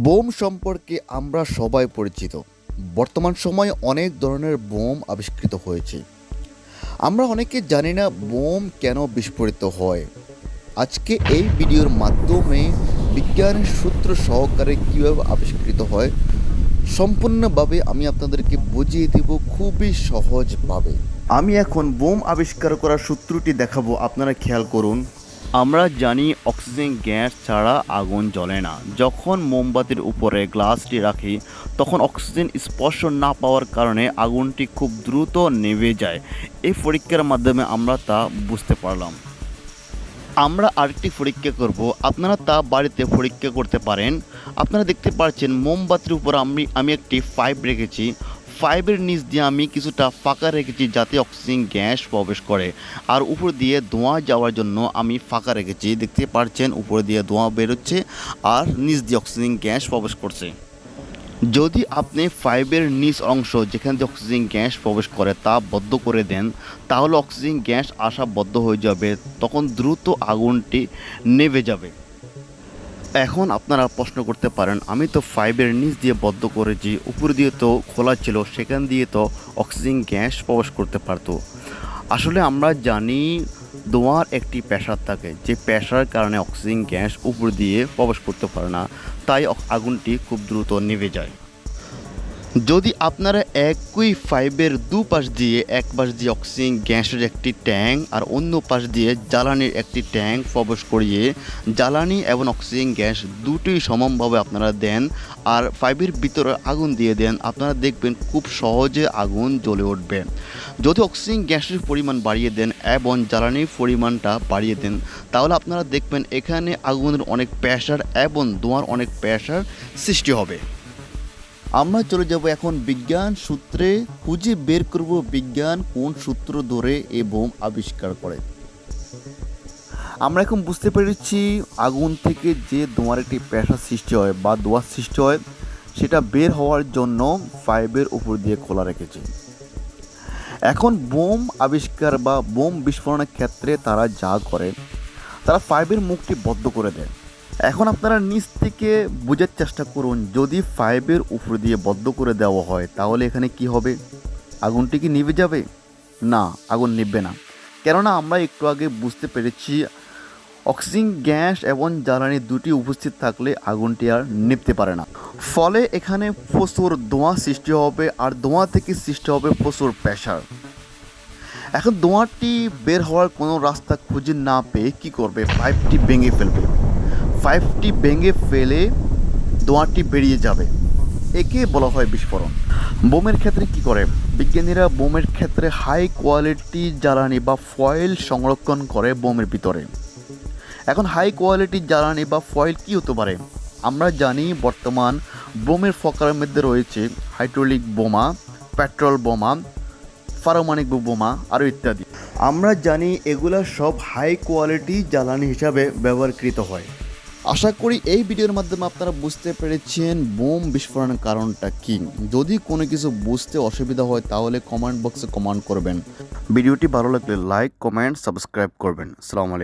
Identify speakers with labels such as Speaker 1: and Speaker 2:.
Speaker 1: Bomb সম্পর্কে আমরা সবাই পরিচিত। বর্তমান সময়ে অনেক ধরনের বোম আবিষ্কৃত হয়েছে। আমরা অনেকে জানি না বোম কেন বিস্ফোরিত হয়। আজকে এই ভিডিওর মাধ্যমে বিজ্ঞানের সূত্র সহকারে কীভাবে আবিষ্কৃত হয় সম্পূর্ণভাবে আমি আপনাদেরকে বুঝিয়ে দেব খুবই সহজভাবে। আমি এখন বোম আবিষ্কার করার সূত্রটি দেখাবো, আপনারা খেয়াল করুন। আমরা জানি অক্সিজেন গ্যাস ছাড়া আগুন জ্বলে না। যখন মোমবাতির উপরে গ্লাসটি রাখি তখন অক্সিজেন স্পর্শ না পাওয়ার কারণে আগুনটি খুব দ্রুত নেভে যায়। এই পরীক্ষার মাধ্যমে আমরা তা বুঝতে পারলাম। আমরা আরেকটি পরীক্ষা করব, আপনারা তা বাড়িতে পরীক্ষা করতে পারেন। আপনারা দেখতে পাচ্ছেন মোমবাতির উপর আমি একটি পাইপ রেখেছি। পাইপের নিচ দিয়ে আমি কিছুটা ফাঁকা রেখেছি যাতে অক্সিজেন গ্যাস প্রবেশ করে, আর উপর দিয়ে ধোঁয়া যাওয়ার জন্য আমি ফাঁকা রেখেছি। দেখতে পাচ্ছেন উপর দিয়ে ধোঁয়া বেরোচ্ছে আর নিচ দিয়ে অক্সিজেন গ্যাস প্রবেশ করছে। যদি আপনি পাইপের নিচ অংশ যেখান দিয়ে অক্সিজেন গ্যাস প্রবেশ করে তা বন্ধ করে দেন তাহলে অক্সিজেন গ্যাস আসা বন্ধ হয়ে যাবে, তখন দ্রুত আগুনটি নেভে যাবে। এখন আপনারা প্রশ্ন করতে পারেন, আমি তো পাইপের নিচ দিয়ে বন্ধ করেছি, উপর দিয়ে তো খোলা ছিল, সেখান দিয়ে তো অক্সিজেন গ্যাস প্রবেশ করতে পারতো। আসলে আমরা জানি ধোঁয়ার একটি প্রেসার থাকে, যে প্রেসারের কারণে অক্সিজেন গ্যাস উপর দিয়ে প্রবেশ করতে পারে না, তাই আগুনটি খুব দ্রুত নিভে যায়। যদি আপনারা একই পাইপের দুপাশ দিয়ে এক পাশ দিয়ে অক্সিজেন গ্যাসের একটি ট্যাঙ্ক আর অন্য পাশ দিয়ে জ্বালানির একটি ট্যাঙ্ক প্রবেশ করিয়ে জ্বালানি এবং অক্সিজেন গ্যাস দুটোই সমানভাবে আপনারা দেন আর পাইপের ভিতরে আগুন দিয়ে দেন, আপনারা দেখবেন খুব সহজে আগুন জ্বলে উঠবে। যদি অক্সিজেন গ্যাসের পরিমাণ বাড়িয়ে দেন এবং জ্বালানির পরিমাণটা বাড়িয়ে দেন তাহলে আপনারা দেখবেন এখানে আগুনের অনেক প্রেসার এবং ধোঁয়ার অনেক প্রেসার সৃষ্টি হবে। আমরা চলে যাব এখন বিজ্ঞান সূত্রে, খুঁজে বের করব বিজ্ঞান কোন সূত্র ধরে এই বোম আবিষ্কার করে। আমরা এখন বুঝতে পেরেছি আগুন থেকে যে ধোঁয়ার একটি প্রেসার সৃষ্টি হয় বা ধোঁয়ার সৃষ্টি হয় সেটা বের হওয়ার জন্য পাইপের উপর দিয়ে খোলা রেখেছে। এখন বোম আবিষ্কার বা বোম বিস্ফোরণের ক্ষেত্রে তারা যা করে তারা পাইপের মুখটি বন্ধ করে দেয়। এখন আপনারা নিচ থেকে বোঝার চেষ্টা করুন, যদি পাইপের উপর দিয়ে বন্ধ করে দেওয়া হয় তাহলে এখানে কি হবে? আগুনটি কি নিভে যাবে? না, আগুন নিভবে না। কেননা আমরা একটু আগে বুঝতে পেরেছি অক্সিজেন গ্যাস এবং জ্বালানি দুটি উপস্থিত থাকলে আগুনটি আর নিভতে পারে না। ফলে এখানে প্রচুর ধোঁয়া সৃষ্টি হবে আর ধোঁয়া থেকে সৃষ্টি হবে প্রচুর প্রেসার। এখন ধোঁয়াটি বের হওয়ার কোনো রাস্তা খুঁজে না পেয়ে কী করবে? পাইপটি ভেঙে ফেলবে। পাইপটি ভেঙে ফেলে ধোঁয়াটি বেরিয়ে যাবে, একে বলা হয় বিস্ফোরণ। বোমের ক্ষেত্রে কি করে বিজ্ঞানীরা? বোমের ক্ষেত্রে হাই কোয়ালিটি জ্বালানি বা ফয়েল সংরক্ষণ করে বোমের ভিতরে। এখন হাই কোয়ালিটি জ্বালানি বা ফয়েল কী হতে পারে? আমরা জানি বর্তমান বোমের প্রকারের মধ্যে রয়েছে হাইড্রোলিক বোমা, পেট্রোল বোমা, পারমাণবিক বোমা আরও ইত্যাদি। আমরা জানি এগুলো সব হাই কোয়ালিটি জ্বালানি হিসাবে ব্যবহৃত হয়। আশা করি এই ভিডিওর মাধ্যমে আপনারা বুঝতে পেরেছেন বোম বিস্ফোরণের কারণটা কী। যদি কোনো কিছু বুঝতে অসুবিধা হয় তাহলে কমেন্ট বক্সে কমেন্ট করবেন। ভিডিওটি ভালো লাগলে লাইক, কমেন্ট, সাবস্ক্রাইব করবেন। আসসালামু আলাইকুম।